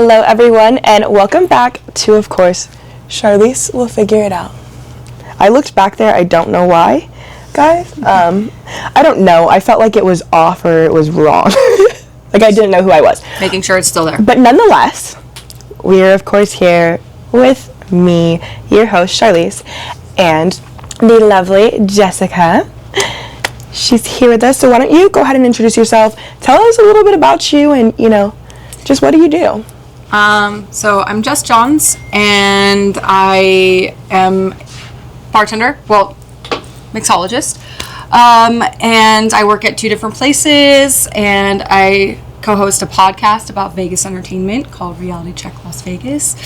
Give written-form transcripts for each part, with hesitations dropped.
Hello everyone, and welcome back to, of course, Charlese Will Figure It Out. I looked back there, I don't know why, guys. I don't know, I felt like it was off or it was wrong. Like I didn't know who I was. Making sure it's still there. But nonetheless, we're of course here with me, your host, Charlese, and the lovely Jessica. She's here with us, so why don't you go ahead and introduce yourself, tell us a little bit about you, and, just what do you do? So I'm Jess Johns, and I am bartender, mixologist, and I work at two different places, and I co-host a podcast about Vegas entertainment called Reality Check Las Vegas.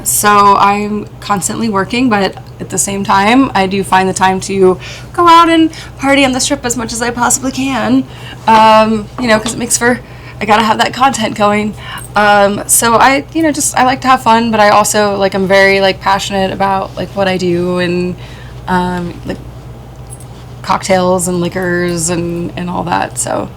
So I'm constantly working, but at the same time, I do find the time to go out and party on the strip as much as I possibly can, because it makes for, I gotta have that content going. So I like to have fun, but I also, I'm very, passionate about, what I do, and, cocktails and liquors and all that, so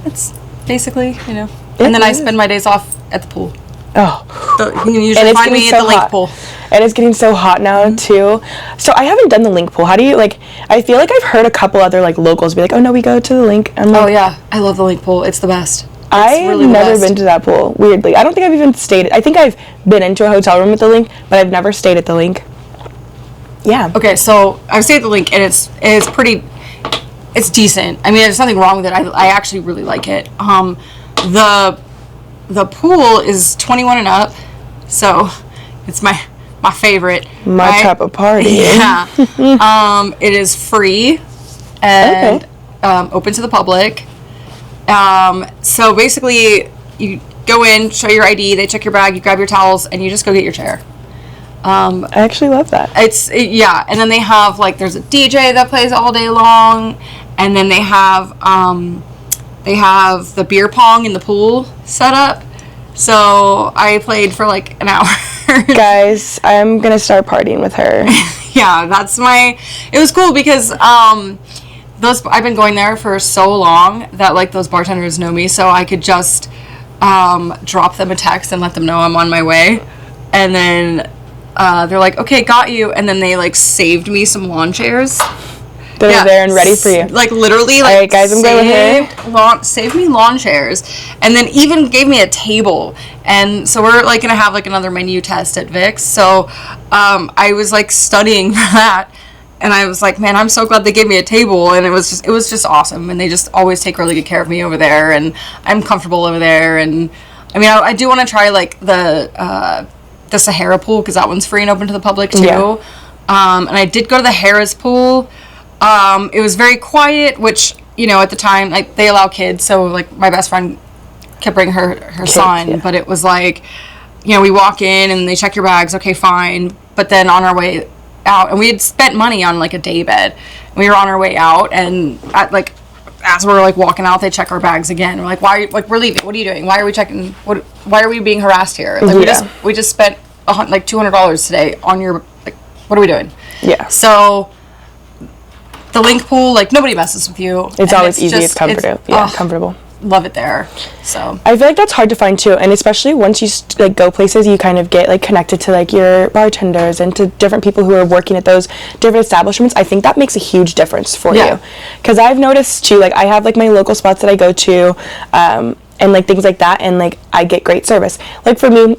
it's basically, and then I spend my days off at the pool. Oh. So you can usually find me at the lake pool. And it's getting so hot now, too. So I haven't done the link pool. How do you, I feel like I've heard a couple other, locals be like, oh, no, we go to the link. I'm like, oh, yeah. I love the link pool. It's the best. I've really never been to that pool, weirdly. I don't think I've even stayed. I think I've been into a hotel room at the link, but I've never stayed at the link. Yeah. Okay, so I've stayed at the link, and it's decent. I mean, there's nothing wrong with it. I actually really like it. The pool is 21 and up, so it's my favorite. My type of party. Yeah. It is free and open to the public. So basically, you go in, show your ID, they check your bag, you grab your towels, and you just go get your chair. I actually love that. And then they have, there's a DJ that plays all day long, and then they have the beer pong in the pool set up. So I played for, an hour. Guys, I'm gonna start partying with her. Yeah, it was cool because, I've been going there for so long that, those bartenders know me, so I could just, drop them a text and let them know I'm on my way. And then, they're like, okay, got you. And then they, saved me some lawn chairs. They're there and ready for you. Literally, all right, guys, I'm going with her. Saved me lawn chairs. And then even gave me a table. And so we're, going to have, another menu test at Vic's. So, I was, studying for that. And I was like, man, I'm so glad they gave me a table. And it was just awesome. And they just always take really good care of me over there. And I'm comfortable over there. And, I mean, I do want to try, the Sahara pool, because that one's free and open to the public, too. Yeah. And I did go to the Harris pool. It was very quiet, which, at the time, they allow kids. So, my best friend kept bringing her kids, son. Yeah. But it was we walk in and they check your bags. Okay, fine. But then on our way out, and we had spent money on, a day bed. We were on our way out, and as we're, walking out, they check our bags again. We're like, why, we're leaving. What are you doing? Why are we checking? Why are we being harassed here? We just spent, $200 today on your, what are we doing? Yeah. So, the link pool, nobody messes with you. It's always easy. It's comfortable. Comfortable. Love it there. So I feel like that's hard to find too, and especially once you go places, you kind of get connected to your bartenders and to different people who are working at those different establishments. I think that makes a huge difference for you, because I've noticed too. I have my local spots that I go to, and things like that, and I get great service. For me,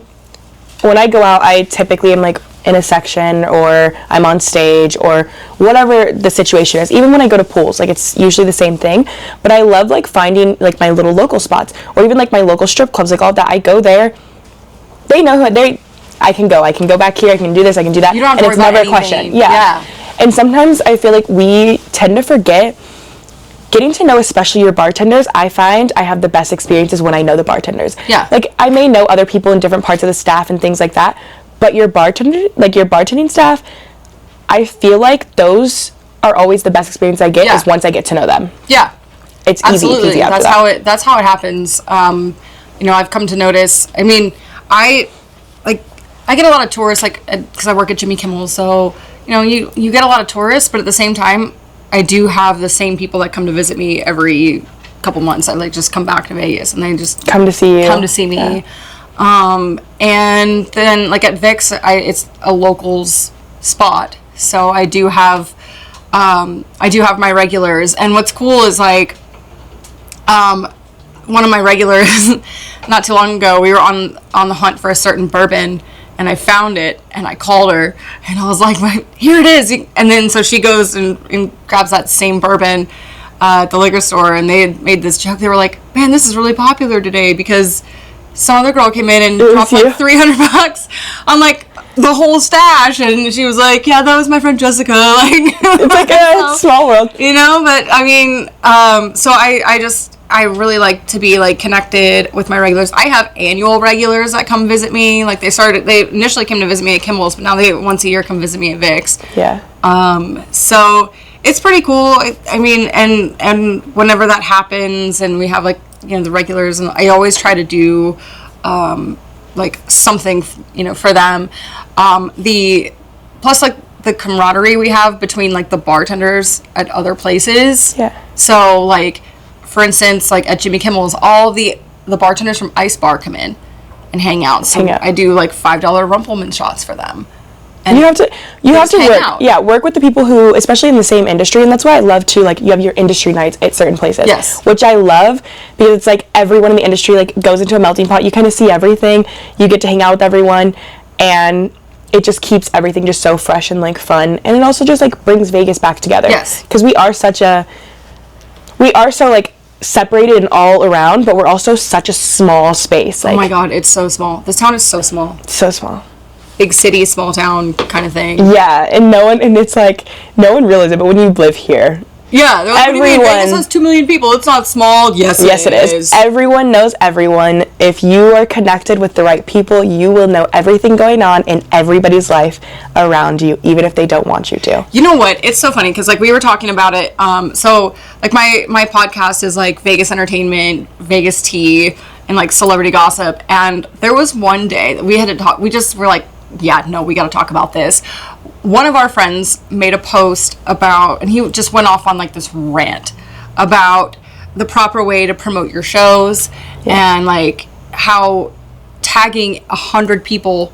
when I go out, I typically am in a section, or I'm on stage, or whatever the situation is. Even when I go to pools, it's usually the same thing. But I love finding my little local spots, or even my local strip clubs, all that. I go there, they know who I can go back here, I can do this, I can do that. You don't have to worry about anything. It's never a question. Yeah. And sometimes I feel we tend to forget getting to know, especially your bartenders. I find I have the best experiences when I know the bartenders. Yeah. I may know other people in different parts of the staff and things like that, but your bartender, your bartending staff, I feel those are always the best experience I get is once I get to know them. Yeah. It's absolutely easy after that's how it happens. I've come to notice. I mean, I get a lot of tourists, because I work at Jimmy Kimmel, so you get a lot of tourists, but at the same time, I do have the same people that come to visit me every couple months, I like just come back to Vegas and they just come to see you, come to see me. Yeah. And then like at Vic's, it's a locals spot, so I do have my regulars. And what's cool is like one of my regulars not too long ago, we were on the hunt for a certain bourbon, and I found it, and I called her, and I was like, here it is. And then so she goes and grabs that same bourbon at the liquor store, and they had made this joke. They were like, man, this is really popular today because some other girl came in and dropped like $300 on like the whole stash, and she was like, yeah, that was my friend Jessica. Like, it's like a small world, you know. But I mean, so I really like to be like connected with my regulars. I have annual regulars that come visit me. Like they initially came to visit me at Kimball's, but now they once a year come visit me at Vic's. Yeah. So it's pretty cool. I mean, and whenever that happens, and we have like, you know, the regulars, and I always try to do like something, you know, for them. Plus like the camaraderie we have between like the bartenders at other places. Yeah. So like, for instance, like at Jimmy Kimmel's, all the bartenders from Ice Bar come in and hang out. So I do like $5 Rumpelman shots for them. And you have to work with the people who, especially in the same industry, and that's why I love to, like, you have your industry nights at certain places. Yes. Which I love, because it's like everyone in the industry like goes into a melting pot. You kind of see everything. You get to hang out with everyone, and it just keeps everything just so fresh and like fun, and it also just like brings Vegas back together. Yes. Because we are so like separated and all around, but we're also such a small space. Like, oh my god, it's so small. This town is so small. So small. Big city, small town kind of thing. Yeah, and it's like no one realizes it, but when you live here, yeah, they're like, everyone. Vegas has 2 million people. It's not small. Yes, it is. Everyone knows everyone. If you are connected with the right people, you will know everything going on in everybody's life around you, even if they don't want you to. You know what? It's so funny because like we were talking about it. So like my podcast is like Vegas entertainment, Vegas tea, and like celebrity gossip. And there was one day that we had to talk. We just were like, yeah, no, we got to talk about this. One of our friends made a post about, and he just went off on like this rant about the proper way to promote your shows, and like how tagging 100 people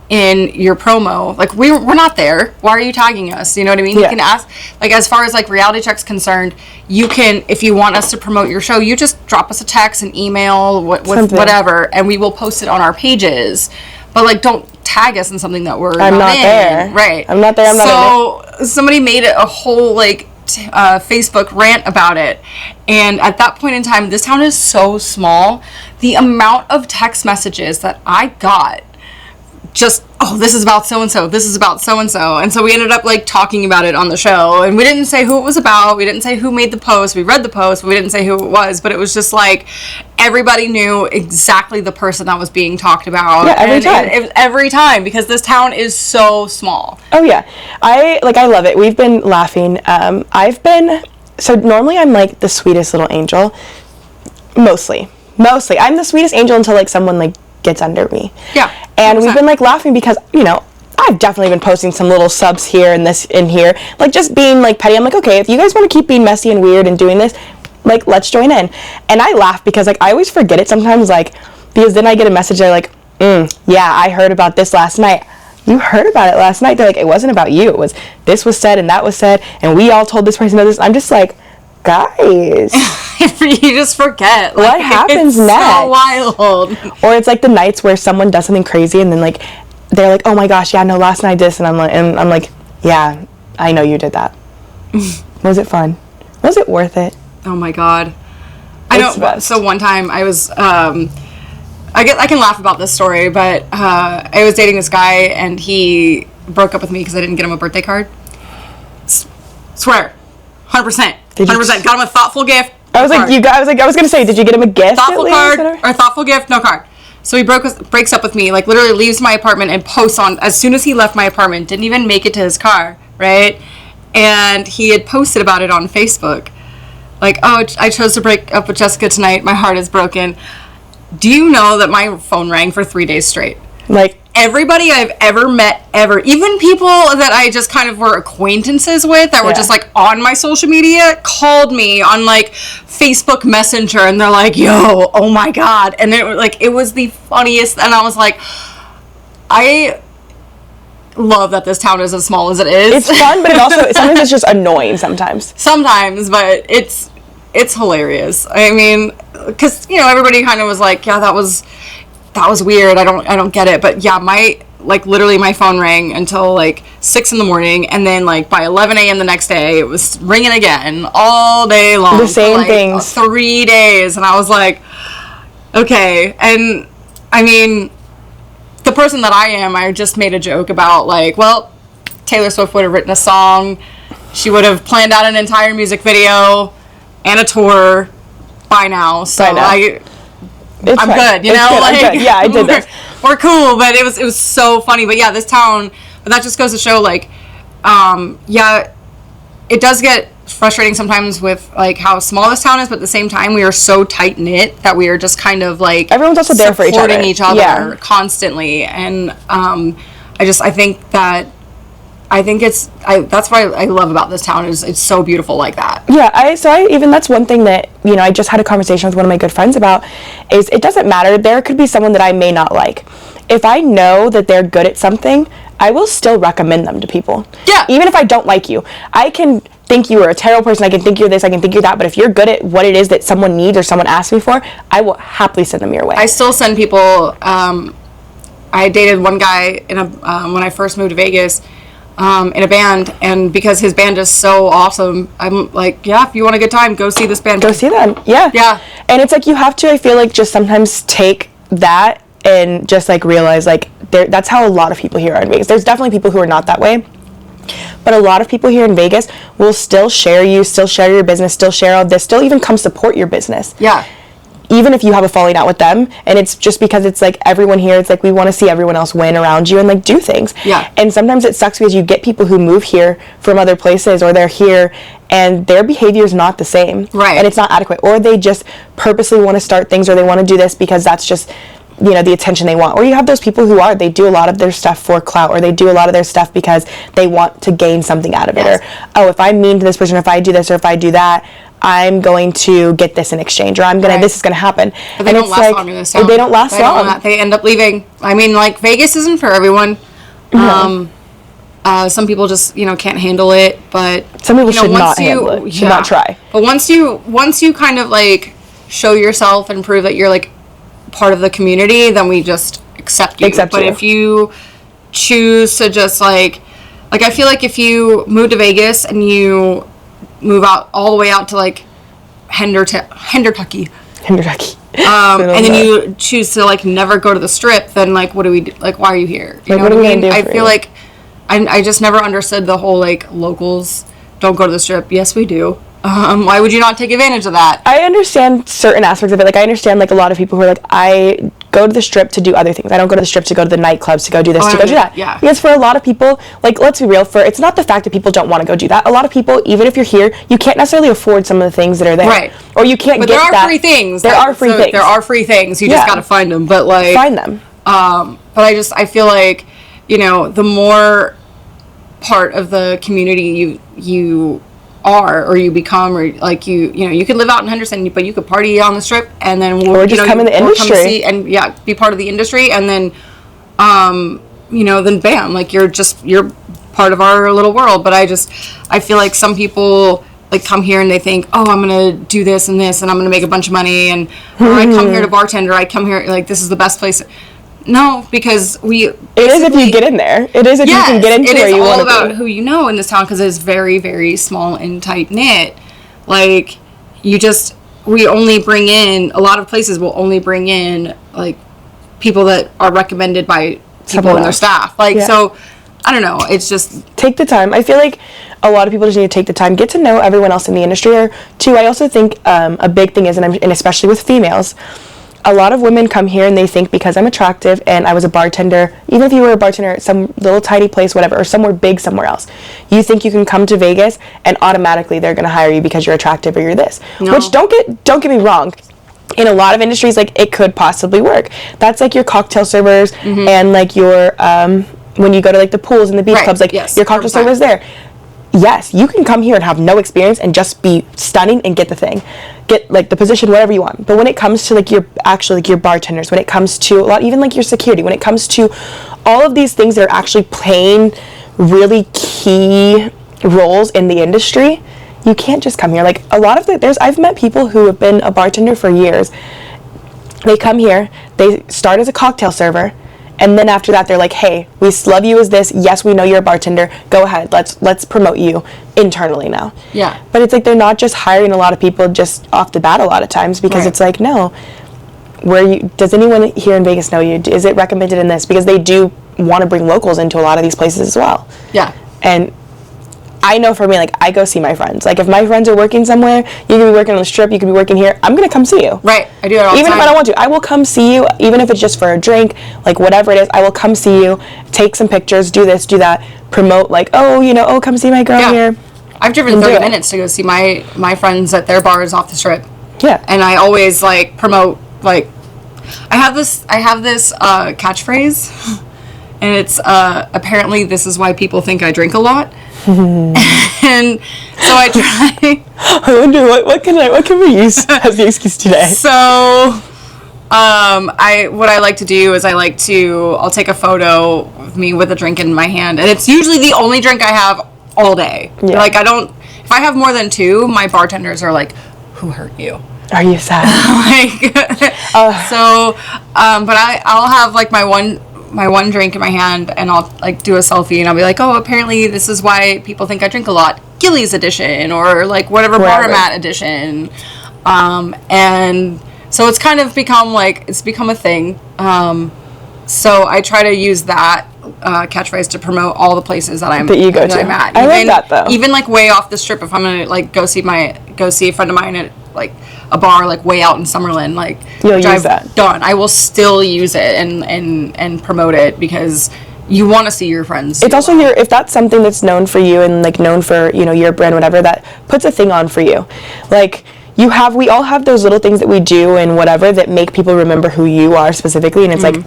in your promo, like we're not there. Why are you tagging us? You know what I mean? Yeah. You can ask, like, as far as like Reality Check's concerned, you can, if you want us to promote your show, you just drop us a text, an email, whatever, and we will post it on our pages. But like, don't tag us in something that we're not in. There. Right. I'm not there. I'm not in it. So somebody made a whole like Facebook rant about it, and at that point in time, this town is so small. The amount of text messages that I got, just, oh, this is about so and so. This is about so and so. And so we ended up like talking about it on the show, and we didn't say who it was about. We didn't say who made the post. We read the post, but we didn't say who it was. But it was just like everybody knew exactly the person that was being talked about. Yeah, every time. Every time, because this town is so small. Oh yeah, I love it. We've been laughing. So normally I'm like the sweetest little angel. Mostly I'm the sweetest angel until like someone like gets under me. Yeah. 100%. And we've been like laughing because, you know, I've definitely been posting some little subs here and this in here, like just being like petty. I'm like, okay, if you guys want to keep being messy and weird and doing this, like, let's join in. And I laugh because like I always forget it sometimes, like, because then I get a message, they're like, yeah, I heard about this last night. You heard about it last night? They're like, it wasn't about you. It was, this was said and that was said, and we all told this person this. I'm just like, guys. You just forget. What happens next? So wild. Or it's like the nights where someone does something crazy and then like they're like, oh my gosh, yeah, no, last night this, and I'm like, yeah, I know you did that. Was it fun? Was it worth it? Oh my god. I know. So one time I was I can laugh about this story, but I was dating this guy and he broke up with me because I didn't get him a birthday card. Swear. 100%. 100%. Got him a thoughtful gift. I was gonna say, did you get him a gift? Thoughtful card or thoughtful gift? No card. So he breaks up with me, like literally leaves my apartment and posts on as soon as he left my apartment. Didn't even make it to his car, right? And he had posted about it on Facebook, like, oh, I chose to break up with Jessica tonight. My heart is broken. Do you know that my phone rang for 3 days straight? Like, everybody I've ever met ever, even people that I just kind of were acquaintances with that were just like on my social media, called me on like Facebook Messenger, and they're like, yo, oh my God. And it was the funniest. And I was like, I love that this town is as small as it is. It's fun, but it also, sometimes it's just annoying sometimes. Sometimes, but it's hilarious. I mean, because, you know, everybody kind of was like, yeah, that was weird. I don't get it. But yeah, literally my phone rang until like 6 a.m, and then like by 11 a.m. the next day it was ringing again all day long. The same for, like, things. 3 days, and I was like, okay. And I mean, the person that I am, I just made a joke about like, well, Taylor Swift would have written a song, she would have planned out an entire music video and a tour by now. So I'm good, you know. Good. Like, good. Yeah, I did this. We're cool, but it was so funny. But yeah, this town. But that just goes to show, like, yeah, it does get frustrating sometimes with like how small this town is, but at the same time, we are so tight knit that we are just kind of like everyone's also there for supporting each other constantly. And I think it's that's what I love about this town, is it's so beautiful like that. Yeah, I even, that's one thing that, you know, I just had a conversation with one of my good friends about, is it doesn't matter. There could be someone that I may not like. If I know that they're good at something, I will still recommend them to people. Yeah. Even if I don't like you. I can think you are a terrible person, I can think you're this, I can think you're that, but if you're good at what it is that someone needs or someone asks me for, I will happily send them your way. I still send people, I dated one guy when I first moved to Vegas, in a band, and because his band is so awesome, I'm like, yeah, if you want a good time, go see this band. Go see them. Yeah. And it's like, you have to, I feel like, just sometimes take that and just like realize like that's how a lot of people here are in Vegas. There's definitely people who are not that way, but a lot of people here in Vegas will still share you, still share your business, still share all this, still even come support your business. Yeah. Even if you have a falling out with them, and it's just because it's like everyone here, it's like we want to see everyone else win around you and like do things. Yeah. And sometimes it sucks because you get people who move here from other places, or they're here and their behavior is not the same. Right. And it's not adequate, or they just purposely want to start things, or they want to do this because that's just, you know, the attention they want. Or you have those people who they do a lot of their stuff for clout, or they do a lot of their stuff because they want to gain something out of it. Or, oh, if I'm mean to this person, if I do this or if I do that, I'm going to get this in exchange, or this is going to happen. But they don't last long in this town. They don't last long. They end up leaving. I mean, like, Vegas isn't for everyone. No. Some people just, you know, can't handle it, but some people should not handle it. Should not try. But once you kind of like show yourself and prove that you're like part of the community, then we just accept you. But if you choose to just like I feel like if you move to Vegas and you move out all the way out to like Hendertucky, and then you choose to like never go to the Strip, then like what do we do? Like, why are you here? You know what I mean? I feel like I just never understood the whole like locals don't go to the Strip. Yes, we do. Why would you not take advantage of that? I understand certain aspects of it. Like, I understand, like, a lot of people who are like, I go to the Strip to do other things. I don't go to the Strip to go to the nightclubs, to go do this, to go do that. Yeah. Because for a lot of people, like, let's be real, it's not the fact that people don't want to go do that. A lot of people, even if you're here, you can't necessarily afford some of the things that are there. Right. Or you can't get that. But there are free things. There are free things. There are free things. You just got to find them. But, like... Find them. But I feel like, you know, the more part of the community you are, or you become, or like you know, you could live out in Henderson, but you could party on the Strip, and then or just come in the industry and be part of the industry, and then you know, then bam, like you're part of our little world. But I feel like some people like come here and they think, oh, I'm gonna do this and this, and I'm gonna make a bunch of money, and or I come here to bartender, I come here like this is the best place. No, because it is if you get in there. It is if you can get into where you want to be. It is all about who you know in this town, because it's very, very small and tight knit. Like, we only bring in, a lot of places will only bring in, like, people that are recommended by people in their staff. Like, so, I don't know, it's just... Take the time. I feel like a lot of people just need to take the time, get to know everyone else in the industry. Or, two, I also think a big thing is, and especially with females, a lot of women come here and they think because I'm attractive and I was a bartender, even if you were a bartender at some little tiny place, whatever, or somewhere big somewhere else, you think you can come to Vegas and automatically they're going to hire you because you're attractive or you're this. No. Which don't get me wrong. in a lot of industries, like, it could possibly work. That's, like, your cocktail servers and, like, your, when you go to, like, the pools and the beach clubs, like, your cocktail servers there. Yes, you can come here and have no experience and just be stunning and get the thing. Get, like, the position, whatever you want. But when it comes to, like, your, actually, like, your bartenders, when it comes to a lot, even, like, your security, when it comes to all of these things that are actually playing really key roles in the industry, you can't just come here. Like, a lot of I've met people who have been a bartender for years. They come here, they start as a cocktail server, and then after that they're like, hey, we love you as this. Yes, we know you're a bartender. Go ahead. Let's promote you internally now. Yeah. But it's like they're not just hiring a lot of people just off the bat a lot of times, because it's like, no, does anyone here in Vegas know you? Is it recommended in this? Because they do want to bring locals into a lot of these places as well. Yeah. And I know for me, like, I go see my friends. Like, if my friends are working somewhere, you could be working on the strip, you could be working here, I'm going to come see you. Right. I do that all the time. Even if I don't want to. I will come see you, even if it's just for a drink, like, whatever it is, I will come see you, take some pictures, do this, do that, promote, like, oh, come see my girl here. I've driven 30 minutes to go see my friends at their bars off the strip. Yeah. And I always, like, promote, like, I have this catchphrase, and it's, apparently this is why people think I drink a lot. And so I try. I wonder what can we use as the excuse today? So, what I like to do is I'll take a photo of me with a drink in my hand, and it's usually the only drink I have all day. Yeah. Like, if I have more than two, my bartenders are like, who hurt you? Are you sad? But I'll have, like, my one drink in my hand, and I'll, like, do a selfie, and I'll be like, oh, apparently this is why people think I drink a lot. Gillies edition, or, like, whatever bar mat edition. And so it's kind of become, like, it's become a thing. So I try to use that catchphrase to promote all the places that I'm at. I like that, though. Even, like, way off the strip, if I'm gonna, like, go see a friend of mine at, like, a bar, like, way out in Summerlin, like, you'll use that. I will still use it and promote it, because you want to see your friends. It's also if that's something that's known for you and, like, known for, your brand, whatever, that puts a thing on for you. Like, we all have those little things that we do and whatever that make people remember who you are specifically, and it's like,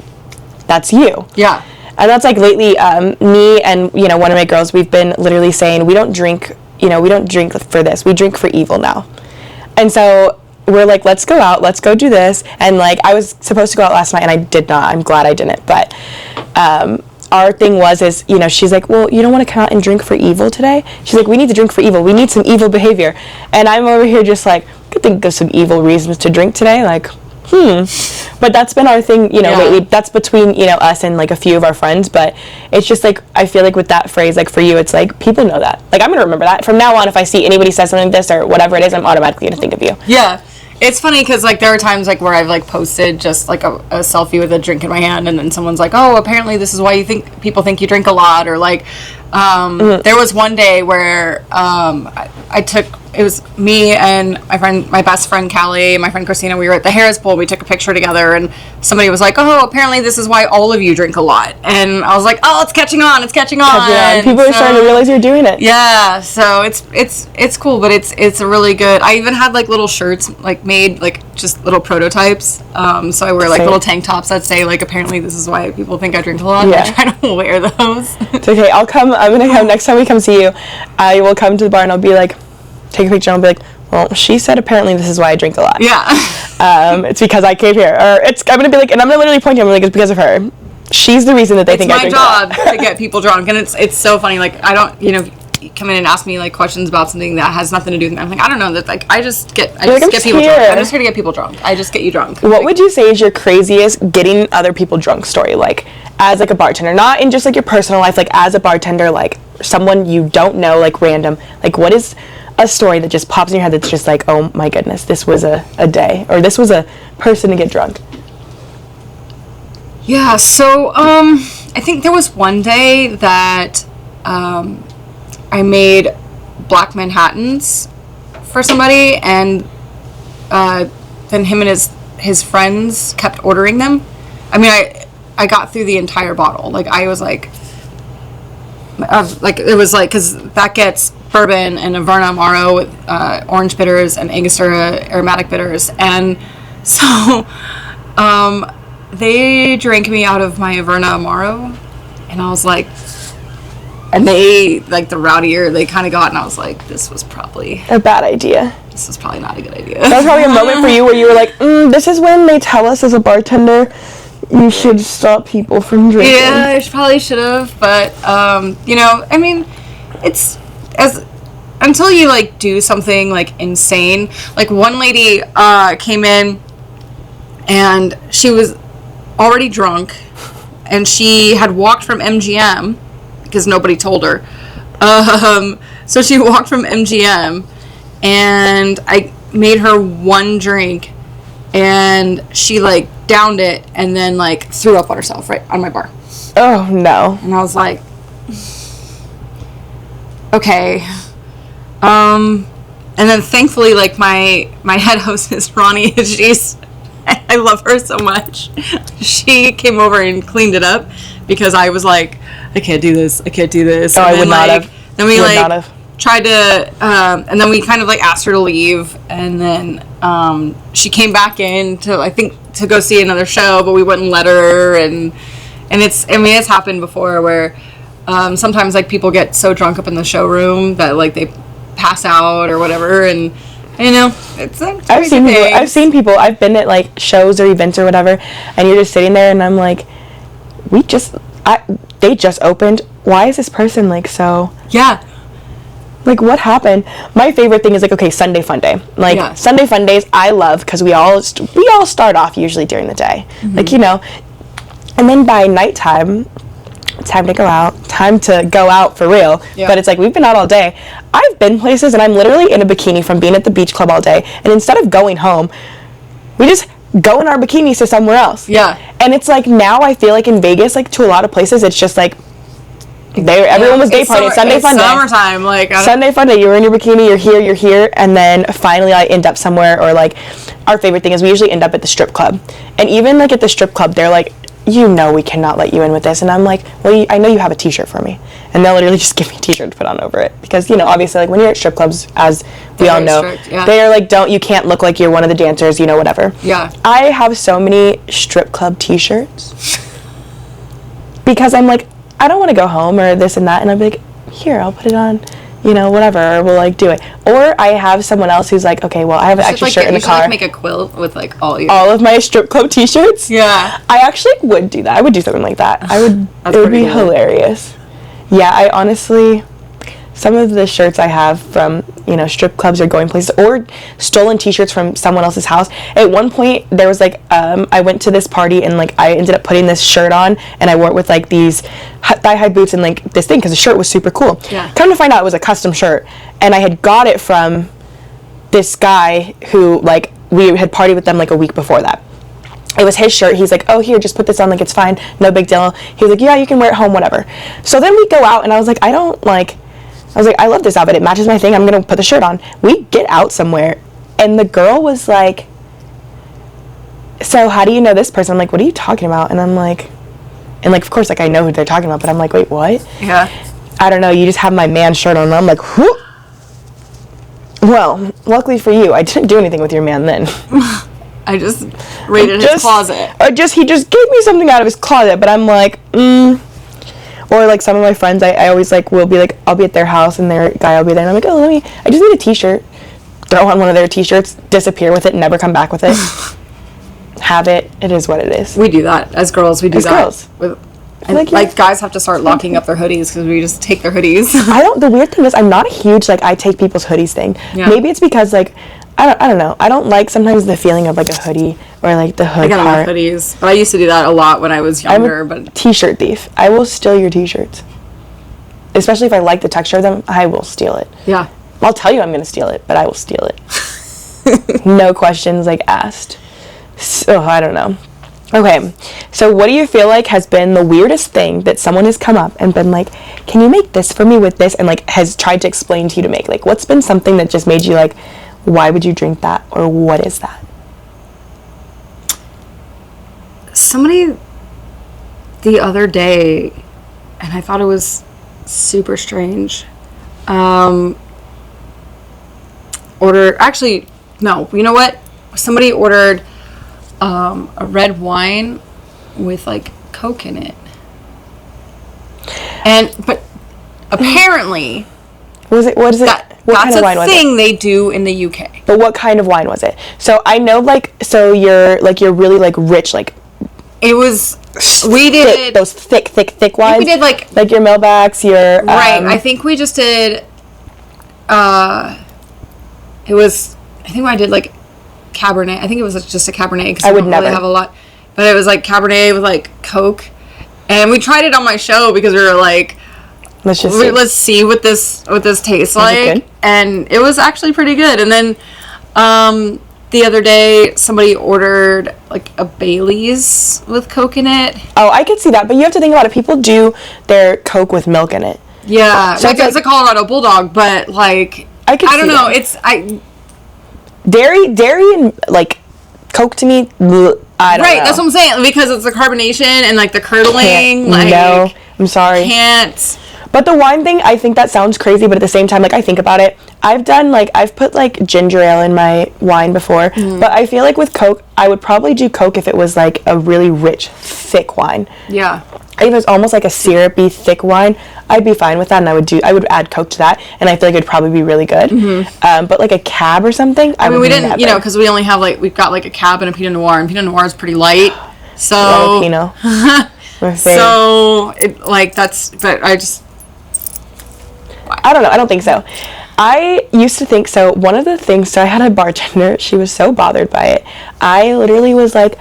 that's you. Yeah. And that's, like, lately, me and, one of my girls, we've been literally saying, we don't drink for this, we drink for evil now. And so we're like, let's go out, let's go do this. And, like, I was supposed to go out last night, and I did not. I'm glad I didn't. But our thing is, she's like, well, you don't want to come out and drink for evil today? She's like, we need to drink for evil. We need some evil behavior. And I'm over here just like, I could think of some evil reasons to drink today. Like, But that's been our thing, lately. That's between, us and, like, a few of our friends. But it's just, like, I feel like with that phrase, like, for you, it's like, people know that. Like, I'm going to remember that. From now on, if I see anybody says something like this or whatever it is, I'm automatically going to think of you. Yeah. It's funny because, like, there are times, like, where I've, like, posted just, like, a selfie with a drink in my hand, and then someone's like, oh, apparently this is why people think you drink a lot, or, like, there was one day where it was me and my best friend Callie, my friend Christina, we were at the Harris Bowl, we took a picture together, and somebody was like, oh, apparently this is why all of you drink a lot. And I was like, oh, it's catching on. People are starting to realize you're doing it. Yeah, so it's cool, but it's a really good. I even had, like, little shirts, like, made, like, just little prototypes. So I wear, like, little tank tops that say, like, apparently this is why people think I drink a lot. Yeah. I try to wear those. It's okay. I'm gonna come next time we come see you. I will come to the bar and I'll be like, take a picture, and I'll be like, well, she said apparently this is why I drink a lot. Yeah. It's because I came here. Or I'm gonna be like, and I'm gonna literally point to him, like, it's because of her. She's the reason that they think I drink a lot. It's my job to get people drunk, and it's so funny. Like, I don't, come in and ask me, like, questions about something that has nothing to do with me. I'm like, I don't know, that, like, I just get people drunk. I'm just here to get people drunk. I just get you drunk. What would you say is your craziest getting other people drunk story? Like, as, like, a bartender, not in just, like, your personal life, like, as a bartender, like, someone you don't know, like, random. Like, what is a story that just pops in your head that's just like, oh my goodness, this was a day, or this was a person to get drunk? Yeah, so I think there was one day that I made Black Manhattans for somebody, and then him and his friends kept ordering them. I mean, I got through the entire bottle. Like, I was like, it was like, because that gets bourbon and a Verna Amaro with orange bitters and Angostura aromatic bitters, and So, they drank me out of my Averna Amaro, and I was like, and they, like, the rowdier they kind of got, and I was like, this was probably a bad idea. This was probably not a good idea. That was probably a moment for you where you were like, this is when they tell us as a bartender you should stop people from drinking. Yeah, I probably should have, but, you know, I mean, it's, until you, like, do something, like, insane. Like, one lady, came in, and she was already drunk, and she had walked from MGM, because nobody told her. So she walked from MGM, and I made her one drink, and she, like, downed it, and then, like, threw up on herself right on my bar. Oh, no. And I was like, okay. And then thankfully, like, my head hostess, Ronnie, I love her so much. She came over and cleaned it up, because I was like, I can't do this. Oh, I would not have. Then we, tried to, and then we kind of, like, asked her to leave, and then, she came back in to, I think, to go see another show, but we wouldn't let her, and it's happened before where, sometimes, like, people get so drunk up in the showroom that, like, they pass out or whatever, and, you know, it's a crazy thing. I've seen people, I've been at, like, shows or events or whatever, and you're just sitting there, and I'm like, they just opened. Why is this person, like, so... Yeah. Like, what happened? My favorite thing is, like, okay, Sunday fun day. Like, yeah. Sunday fun days, I love, because we all start off usually during the day. Mm-hmm. Like, you know. And then by nighttime, time to go out for real. Yeah. But it's like, we've been out all day. I've been places, and I'm literally in a bikini from being at the beach club all day. And instead of going home, we just go in our bikinis to somewhere else. Yeah. And it's like, now I feel like in Vegas, like, to a lot of places, it's just like, everyone was day partying. Sunday fun day. Summertime, like, Sunday fun day. You're in your bikini. You're here, and then finally I end up somewhere. Or, like, our favorite thing is we usually end up at the strip club, and even, like, at the strip club, they're like, you know, we cannot let you in with this, and I'm like, well, I know you have a T-shirt for me, and they'll literally just give me a T-shirt to put on over it, because, you know, obviously, like, when you're at strip clubs, as we all know, strict, yeah. They're like, you can't look like you're one of the dancers, you know, whatever. Yeah. I have so many strip club T-shirts because I'm like, I don't want to go home or this and that, and I'm like, here, I'll put it on, you know, whatever, or we'll, like, do it. Or I have someone else who's like, okay, well, I have an extra shirt in the car. You should, like, make a quilt with, like, all of my strip club T-shirts? Yeah. I actually would do that. I would do something like that. It would be hilarious. Yeah, I honestly... Some of the shirts I have from, you know, strip clubs or going places, or stolen T-shirts from someone else's house. At one point, there was, like, I went to this party, and, like, I ended up putting this shirt on, and I wore it with, like, these thigh-high boots and, like, this thing, because the shirt was super cool. Yeah. Come to find out, it was a custom shirt, and I had got it from this guy who, like, we had partied with them, like, a week before that. It was his shirt. He's like, oh, here, just put this on, like, it's fine, no big deal. He was like, yeah, you can wear it home, whatever. So then we go out, and I was like, I I love this outfit. It matches my thing. I'm going to put the shirt on. We get out somewhere, and the girl was like, so how do you know this person? I'm like, what are you talking about? And I'm like, of course, like, I know who they're talking about, but I'm like, wait, what? Yeah. I don't know. You just have my man shirt on. And I'm like, whoop. Well, luckily for you, I didn't do anything with your man then. I just raided his closet. He just gave me something out of his closet, but I'm like, Or, like, some of my friends, I always, like, will be, like, I'll be at their house, and their guy will be there, and I'm like, oh, I just need a T-shirt. Throw on one of their T-shirts, disappear with it, never come back with it. Have it. It is what it is. We do that. As girls, we do that. As girls. Like, guys have to start locking up their hoodies, because we just take their hoodies. The weird thing is, I'm not a huge, like, I take people's hoodies thing. Yeah. Maybe it's because, like, I don't know. I don't like sometimes the feeling of, like, a hoodie or, like, the hood part. I got hoodies. But I used to do that a lot when I was younger. I'm a T-shirt thief. I will steal your T-shirts. Especially if I like the texture of them, I will steal it. Yeah. I'll tell you I'm going to steal it, but I will steal it. No questions, like, asked. So, I don't know. Okay, so what do you feel like has been the weirdest thing that someone has come up and been like, can you make this for me with this? And, like, has tried to explain to you to make. Like, what's been something that just made you, like, why would you drink that? Or what is that? Somebody the other day, and I thought it was super strange, actually, no, you know what? Somebody ordered a red wine with like Coke in it. But apparently, what is it? What kind of wine was it? That's a thing they do in the UK. But what kind of wine was it? So I know, like, so you're really like rich, like. It was. We did those thick wines. We did like your Millbacks, your right. I think we just did. It was. I think I did like Cabernet. I think it was just a Cabernet because I would never really have a lot. But it was like Cabernet with like Coke, and we tried it on my show because we were like, let's see what this tastes like, and it was actually pretty good. And then the other day somebody ordered like a Bailey's with Coke in it. Oh, I could see that, but you have to think about it. People do their Coke with milk in it. Yeah, so it's a Colorado Bulldog, but like I don't know. It's dairy and like Coke to me. I don't know. Right, that's what I'm saying, because it's the carbonation and like the curdling. No, I'm sorry. Can't. But the wine thing, I think that sounds crazy, but at the same time, like, I think about it, I've put, like, ginger ale in my wine before, but I feel like with Coke, I would probably do Coke if it was, like, a really rich, thick wine. Yeah. If it was almost like a syrupy, thick wine, I'd be fine with that, and I would add Coke to that, and I feel like it'd probably be really good. But, like, a Cab or something, I mean, we didn't, never. You know, because we only have, like, we've got, like, a Cab and a Pinot Noir, and Pinot Noir is pretty light, so... Pinot. So, but I don't know. I don't think so. I used to think so. One of the things, so I had a bartender. She was so bothered by it. I literally was like,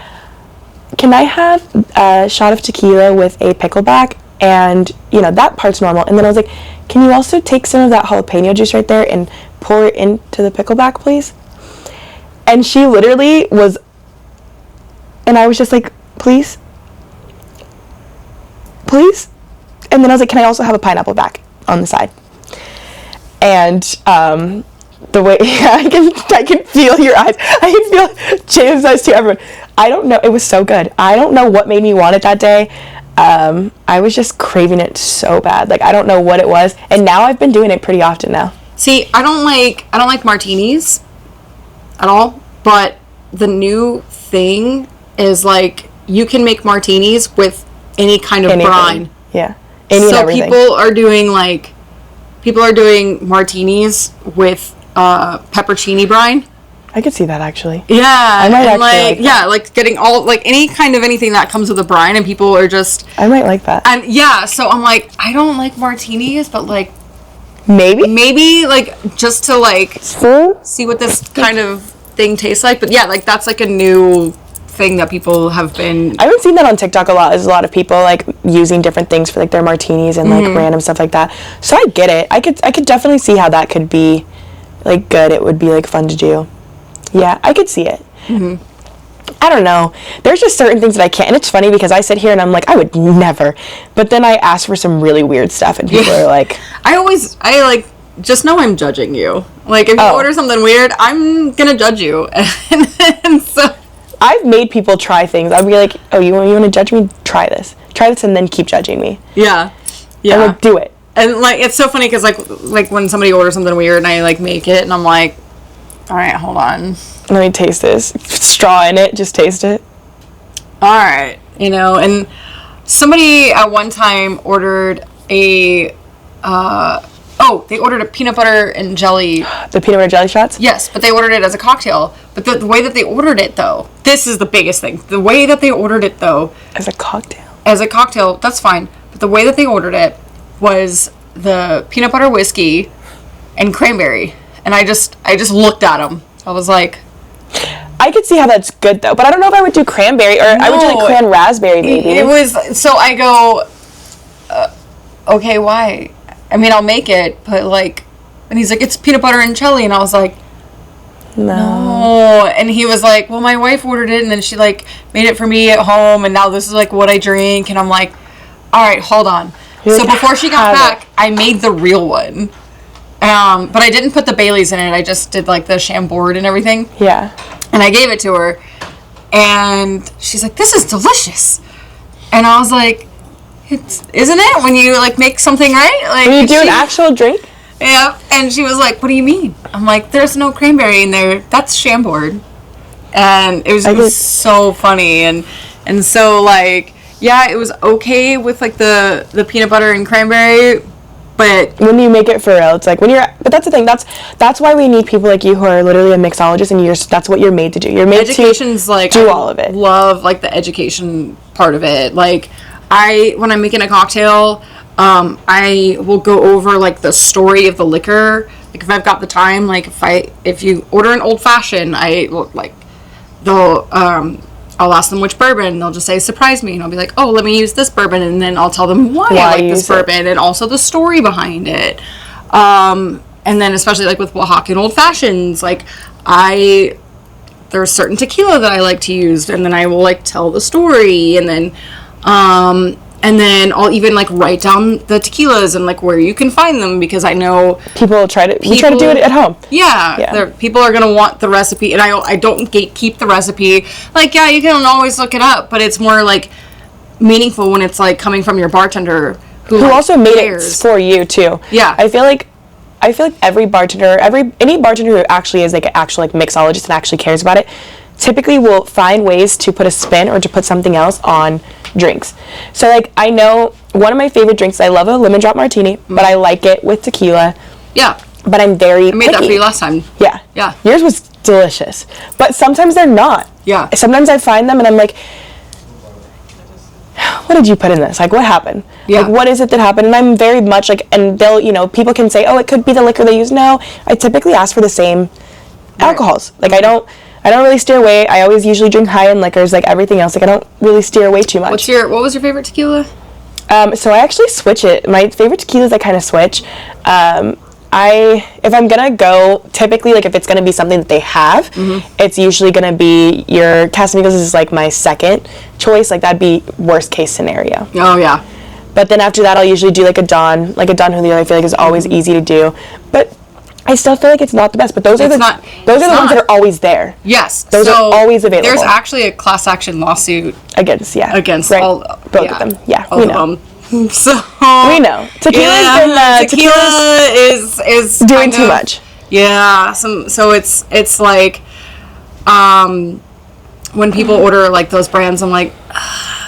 can I have a shot of tequila with a pickleback? And, you know, that part's normal. And then I was like, can you also take some of that jalapeno juice right there and pour it into the pickleback, please? And she literally was, and I was just like, please? Please? And then I was like, can I also have a pineapple back on the side? And the way I can feel your eyes. I can feel James' eyes too. Everyone. I don't know. It was so good. I don't know what made me want it that day. I was just craving it so bad. Like, I don't know what it was. And now I've been doing it pretty often now. See, I don't like martinis at all. But the new thing is like you can make martinis with any kind of brine. Yeah. So people are doing martinis with peppercini brine. I could see that actually. Yeah, I might actually like that. Yeah, like getting all like any kind of anything that comes with a brine, and people are just. I might like that. And yeah, so I'm like, I don't like martinis, but like maybe like just to like see what this kind of thing tastes like. But yeah, like that's like a new thing that people have been. I haven't seen that on TikTok a lot. There's a lot of people like using different things for like their martinis and like random stuff like that. So I get it. I could definitely see how that could be like good. It would be like fun to do. Yeah, I could see it. I don't know. There's just certain things that I can't. And it's funny because I sit here and I'm like, I would never. But then I ask for some really weird stuff and people are like. I just know I'm judging you. Like if you order something weird, I'm going to judge you. And so. I've made people try things. I'll be like, oh, you want to judge me? Try this, and then keep judging me. Yeah. I'm like, do it. And like, it's so funny because like when somebody orders something weird and I like make it and I'm like, all right, hold on. Let me taste this. Straw in it. Just taste it. All right. You know, and somebody at one time ordered they ordered a peanut butter and jelly. The peanut butter jelly shots? Yes, but they ordered it as a cocktail. But the way that they ordered it, though, this is the biggest thing. The way that they ordered it, though. As a cocktail? As a cocktail, that's fine. But the way that they ordered it was the peanut butter whiskey and cranberry. And I just looked at them. I was like. I could see how that's good, though. But I don't know if I would do cranberry. Or I would do like cran raspberry, maybe. It was. So I go, okay, why? I mean, I'll make it, but like. And he's like, it's peanut butter and jelly. And I was like. No. And he was like, well, my wife ordered it and then she like made it for me at home and now this is like what I drink. And I'm like, all right, hold on. So before she got back, I made the real one. But I didn't put the Baileys in it. I just did like the Chambord and everything. Yeah. And I gave it to her and she's like, this is delicious. And I was like, isn't it when you like make something right? Like when you do an actual drink? Yeah, and she was like, what do you mean? I'm like, there's no cranberry in there. That's Chambord. and it was so funny, and so like, yeah, it was okay with like the peanut butter and cranberry, but when you make it for real, it's like but that's the thing, that's why we need people like you who are literally a mixologist, and that's what you're made to do. You're made education's to like do all of it. Love like the education part of it. Like when I'm making a cocktail, I will go over like the story of the liquor. Like if I've got the time, like if you order an old fashioned, I'll ask them which bourbon. They'll just say, surprise me. And I'll be like, oh, let me use this bourbon. And then I'll tell them why I like this bourbon and also the story behind it. And then especially like with Oaxacan old fashions, like there's certain tequila that I like to use. And then I will like tell the story. And then I'll even like write down the tequilas and like where you can find them, because I know we try to do it at home. Yeah. People are going to want the recipe, and I don't gatekeep the recipe. Like, yeah, you can always look it up, but it's more like meaningful when it's like coming from your bartender who like, also made cares. It for you too. Yeah. I feel like every bartender, any bartender who actually is like an actual like mixologist and actually cares about it, typically will find ways to put a spin or to put something else on drinks. So like, I know one of my favorite drinks, I love a lemon drop martini, but I like it with tequila. Yeah. But I'm very I made picky. that for you last time. Yeah. Yeah. Yours was delicious. But sometimes they're not. Yeah. Sometimes I find them and I'm like, what did you put in this? Like, what happened? Yeah. Like, what is it that happened? And I'm very much like, and they'll, people can say, oh, it could be the liquor they use. No, I typically ask for the same alcohols. Like, I don't really steer away. I always usually drink high-end liquors, like everything else. Like, I don't really steer away too much. What was your favorite tequila? So I actually switch it. My favorite tequilas I kind of switch. If I'm gonna go, typically, like if it's gonna be something that they have, it's usually gonna be your Casamigos is like my second choice. Like that'd be worst case scenario. Oh yeah. But then after that, I'll usually do like a Don Julio. I feel like is always easy to do, but I still feel like it's not the best. But those are the ones that are always there. Yes, those are always available. There's actually a class action lawsuit against both of them. Yeah, we know. So we know tequila is doing too much. Yeah, so it's like when people order like those brands, I'm like,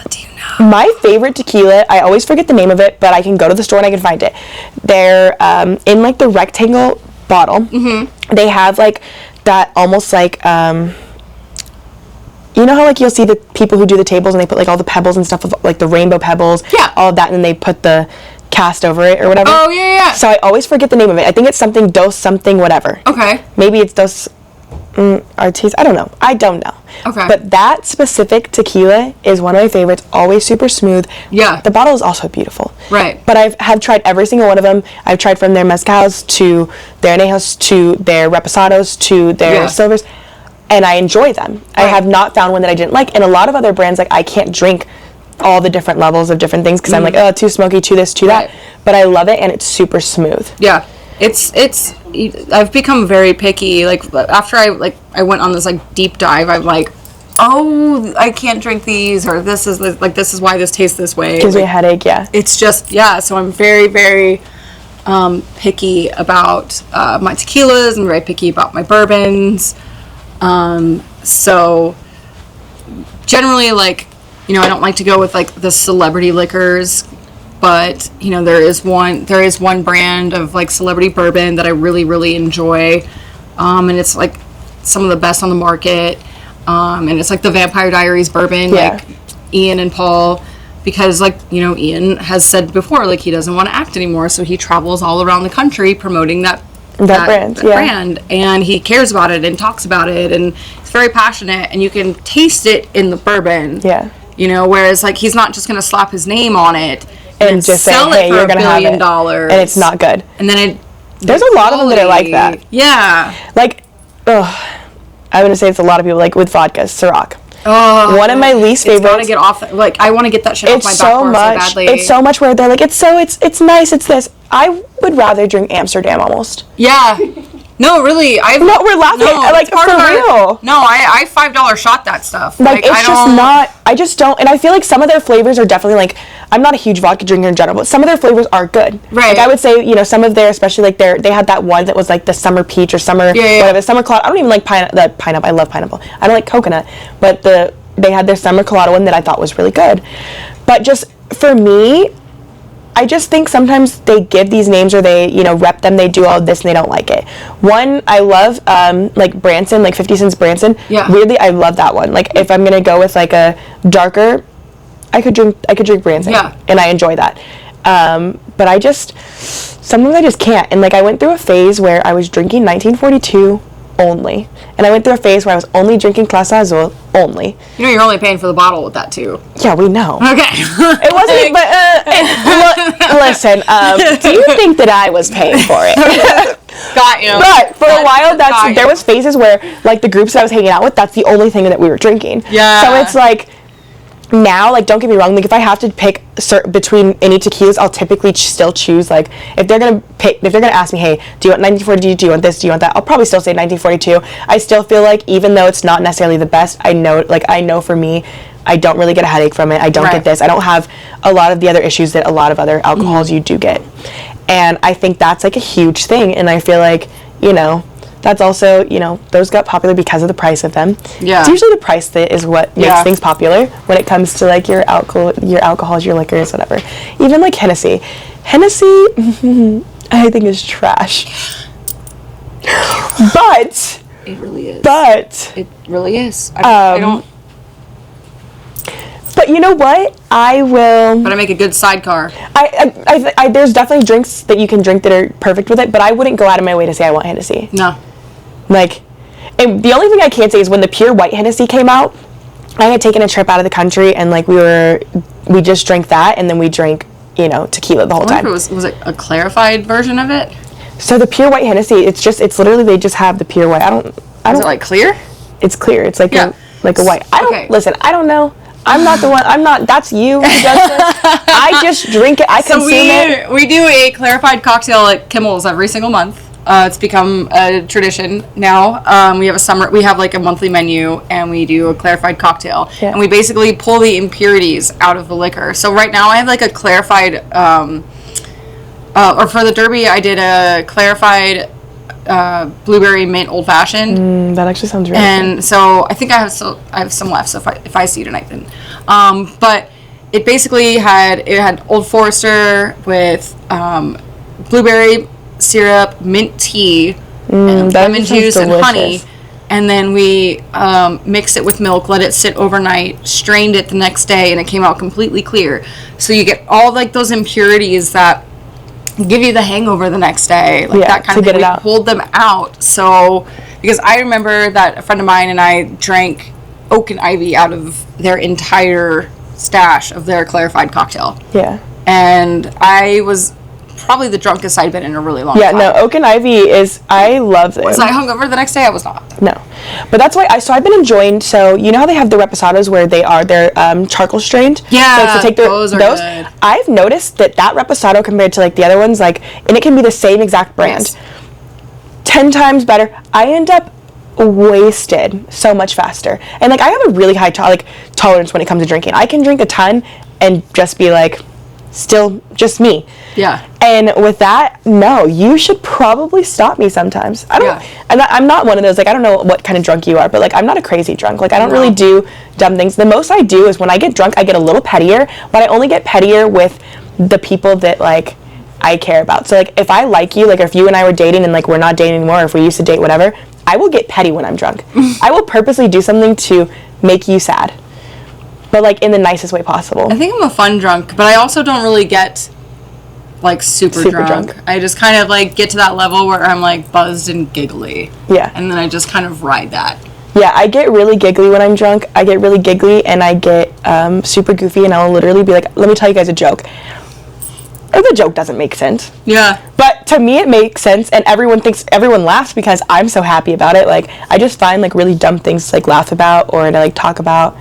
do you know? My favorite tequila, I always forget the name of it, but I can go to the store and I can find it. They're in like the rectangle bottle. They have like that almost like you know how like you'll see the people who do the tables and they put like all the pebbles and stuff of like the rainbow pebbles, all of that, and then they put the cast over it or whatever. Oh yeah. So I always forget the name of it. I think it's something Dos something whatever. Okay. Maybe it's Dos Artis. I don't know. Okay. But that specific tequila is one of my favorites. Always super smooth. Yeah. The bottle is also beautiful. Right. But I have tried every single one of them. I've tried from their mezcals to their añejos to their reposados to their silvers. And I enjoy them. Right. I have not found one that I didn't like. And a lot of other brands, like I can't drink all the different levels of different things because I'm like, oh, too smoky, too this, too that. But I love it, and it's super smooth. Yeah, I've become very picky. Like after I went on this like deep dive, I'm like, oh, I can't drink these, or this is why this tastes this way. Gives me a headache. Yeah. It's just so I'm very very picky about my tequilas. I'm very picky about my bourbons. So generally, like, I don't like to go with like the celebrity liquors, but there is one brand of like celebrity bourbon that I really really enjoy, and it's like some of the best on the market, and it's like the Vampire Diaries bourbon, like Ian and Paul, because like Ian has said before, like he doesn't want to act anymore, so he travels all around the country promoting that brand, and he cares about it and talks about it, and he's very passionate, and you can taste it in the bourbon. Whereas like he's not just gonna slap his name on it and just sell it for you're gonna $1 billion, and it's not good. And then there's a lot of them that are like that. Yeah. Like, I'm gonna say it's a lot of people like with vodka, Ciroc. Oh, one of my least favorites. Gotta get off. Like I want to get that shit off my back so badly. It's so much where they're like, it's nice, it's this. I would rather drink Amsterdam almost. Yeah. No, really. We're laughing. Like for real. No, I $5 shot that stuff. Like it's just not. I just don't. And I feel like some of their flavors are definitely like I'm not a huge vodka drinker in general, but some of their flavors are good. Right. Like I would say, you know, some of their, especially like they had that one that was like the summer peach or summer whatever, summer colada. I don't even like pineapple. I love pineapple. I don't like coconut, but they had their summer colada one that I thought was really good. But just for me, I just think sometimes they give these names or they, you know, rep them, they do all of this and they don't like it. One, I love, like Branson, like 50 Cent's Branson. Yeah. Weirdly, I love that one. Like, if I'm going to go with, like, a darker, I could drink Branson. Yeah. And I enjoy that. But sometimes I just can't. And, like, I went through a phase where I was drinking 1942 only. And I went through a phase where I was only drinking Clase Azul only. You know, you're only paying for the bottle with that, too. Yeah, we know. Okay. It wasn't, but, listen, do you think that I was paying for it? Got you. But for a while, there was phases where, like, the groups that I was hanging out with, that's the only thing that we were drinking. Yeah. So it's like, now, like, don't get me wrong, like, if I have to pick between any tequilas, I'll typically still choose, like, if they're gonna ask me, hey, do you want 1942, do you want this, do you want that, I'll probably still say 1942. I still feel like, even though it's not necessarily the best, I know for me, I don't really get a headache from it, I don't get this, I don't have a lot of the other issues that a lot of other alcohols you do get. And I think that's, like, a huge thing, and I feel like, you know, that's also, you know, those got popular because of the price of them. Yeah. It's usually the price that is what makes things popular when it comes to, like, your alcohols, your liquors, whatever. Even, like, Hennessy. I think is trash. But it really is. But it really is. I don't. But you know what? I will. But I make a good sidecar. I there's definitely drinks that you can drink that are perfect with it, but I wouldn't go out of my way to say I want Hennessy. No. Like, and the only thing I can say is when the pure white Hennessy came out, I had taken a trip out of the country and, like, we just drank that and then we drank, you know, tequila the whole time. Was it a clarified version of it? So the pure white Hennessy, it's literally they just have the pure white. I don't. Is it like clear? It's clear. It's like a white. Listen, I don't know. I'm not the one. That's you, Justin. I just drink it. I consume it. We do a clarified cocktail at Kimmel's every single month. It's become a tradition now. We have like a monthly menu, and we do a clarified cocktail, and we basically pull the impurities out of the liquor. So right now, I have like a clarified, or for the Derby, I did a clarified blueberry mint old fashioned. That actually sounds really good. good. So I think I have some left. So if I see you tonight, then. But it basically had Old Forester with blueberry syrup, mint tea, and lemon juice and honey, and then we mixed it with milk, let it sit overnight, strained it the next day, and it came out completely clear. So you get all like those impurities that give you the hangover the next day, like that kind of thing. We pulled them out. So because I remember that a friend of mine and I drank Oak and Ivy out of their entire stash of their clarified cocktail. Yeah. And I was probably the drunkest I'd been in a really long time. Yeah, no, Oak and Ivy I love them. Was I hungover the next day? I was not. No. But that's why I've been enjoying, so you know how they have the reposados where they're charcoal strained? Yeah, so to take those are good. I've noticed that reposado compared to like the other ones, like, and it can be the same exact brand. Yes. 10 times better. I end up wasted so much faster. And like I have a really high tolerance when it comes to drinking. I can drink a ton and just be like, still just me. Yeah. And with that, no, you should probably stop me sometimes. I'm not one of those, like, I don't know what kind of drunk you are, but like I'm not a crazy drunk. Like I don't really do dumb things. The most I do is when I get drunk, I get a little pettier, but I only get pettier with the people that like I care about. So like if I like you, like if you and I were dating and like we're not dating anymore, or if we used to date, whatever, I will get petty when I'm drunk. I will purposely do something to make you sad. But like in the nicest way possible. I think I'm a fun drunk, but I also don't really get like super drunk. I just kind of like get to that level where I'm like buzzed and giggly. Yeah. And then I just kind of ride that. Yeah, I get really giggly when I'm drunk. I get really giggly and I get super goofy, and I'll literally be like, let me tell you guys a joke. Or the joke doesn't make sense. Yeah. But to me it makes sense, and everyone laughs because I'm so happy about it. Like I just find like really dumb things to like laugh about or to like talk about.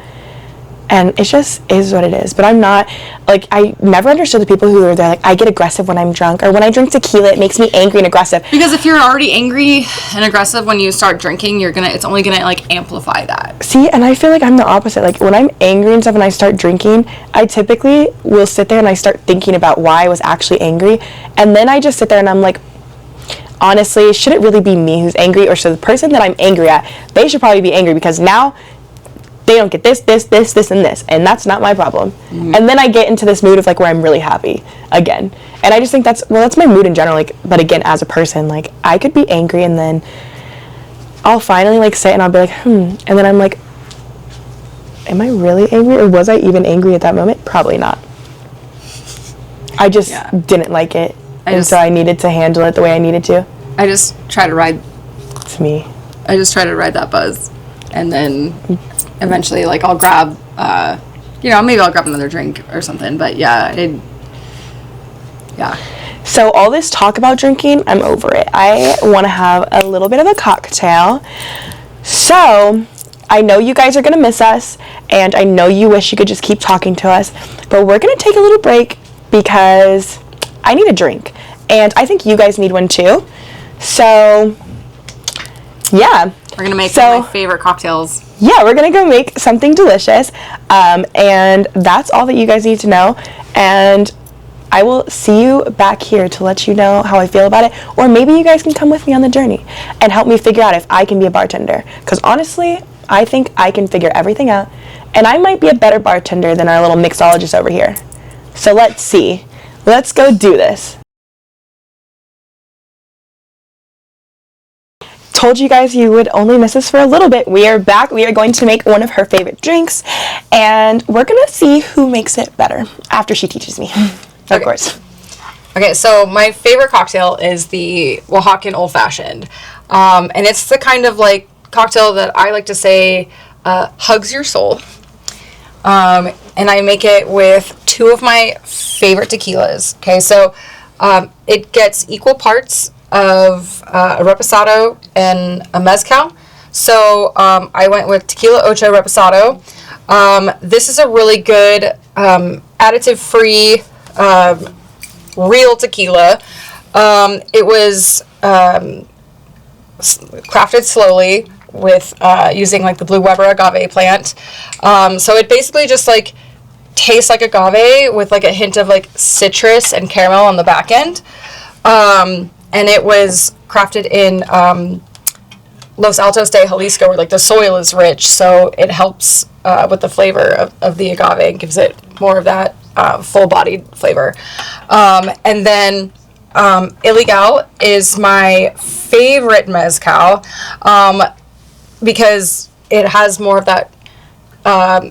And it just is what it is. But I'm not, like, I never understood the people who are there, like, I get aggressive when I'm drunk, or when I drink tequila, it makes me angry and aggressive. Because if you're already angry and aggressive when you start drinking, it's only gonna, like, amplify that. See, and I feel like I'm the opposite. Like, when I'm angry and stuff and I start drinking, I typically will sit there and I start thinking about why I was actually angry. And then I just sit there and I'm like, honestly, should it really be me who's angry, or should the person that I'm angry at, they should probably be angry because now they don't get this, and this, and that's not my problem. And then I get into this mood of, like, where I'm really happy again. And I just think that's my mood in general, like, but again, as a person, like, I could be angry and then I'll finally, like, sit and I'll be like, and then I'm like, am I really angry, or was I even angry at that moment? Probably not. I just didn't like it, so I needed to handle it the way I needed to. I just try to ride... It's me. I just try to ride that buzz, and then... eventually, like, I'll grab, maybe I'll grab another drink or something, but yeah. So all this talk about drinking, I'm over it. I want to have a little bit of a cocktail. So I know you guys are going to miss us, and I know you wish you could just keep talking to us, but we're going to take a little break because I need a drink, and I think you guys need one too. So, yeah. We're going to make some of my favorite cocktails. Yeah, we're going to go make something delicious, and that's all that you guys need to know, and I will see you back here to let you know how I feel about it, or maybe you guys can come with me on the journey and help me figure out if I can be a bartender, because honestly, I think I can figure everything out, and I might be a better bartender than our little mixologist over here. So let's see. Let's go do this. Told you guys you would only miss us for a little bit. We are back. We are going to make one of her favorite drinks, and we're gonna see who makes it better after she teaches me. Of course. Okay, so my favorite cocktail is the Oaxacan Old Fashioned, and it's the kind of, like, cocktail that I like to say hugs your soul. And I make it with 2 of my favorite tequilas. Okay, so it gets equal parts of a reposado and a mezcal. So I went with Tequila Ocho Reposado. This is a really good additive-free real tequila. It was crafted slowly with using, like, the Blue Weber agave plant. So it basically just, like, tastes like agave with, like, a hint of, like, citrus and caramel on the back end. And it was crafted in Los Altos de Jalisco, where, like, the soil is rich, so it helps with the flavor of the agave and gives it more of that full-bodied flavor. And then Ilegal is my favorite mezcal because it has more of that,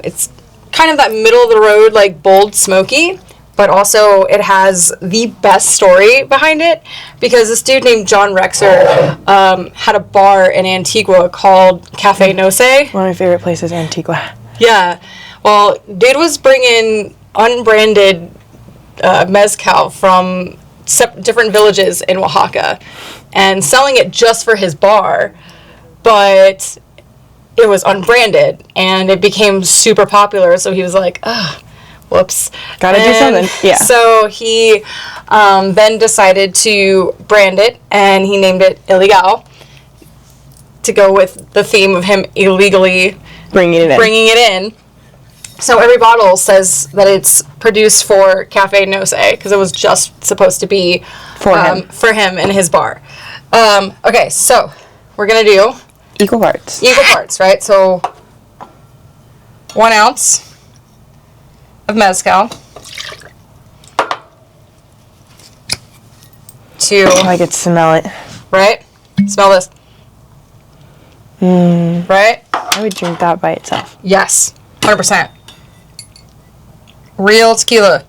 it's kind of that middle-of-the-road, like, bold, smoky, but also it has the best story behind it, because this dude named John Rexer had a bar in Antigua called Cafe Noce. One of my favorite places, Antigua. Yeah. Well, dude was bringing unbranded mezcal from different villages in Oaxaca and selling it just for his bar, but it was unbranded, and it became super popular, so he was like, ugh. Whoops. Gotta do something. Yeah. So he then decided to brand it, and he named it Ilegal to go with the theme of him illegally bringing it in. So every bottle says that it's produced for Cafe Noce, because it was just supposed to be for him and his bar. Okay, so we're going to do... Equal parts. Equal parts, right? So 1 ounce of mezcal. I could smell it. Right? Smell this. Right? I would drink that by itself. Yes. 100%. Real tequila.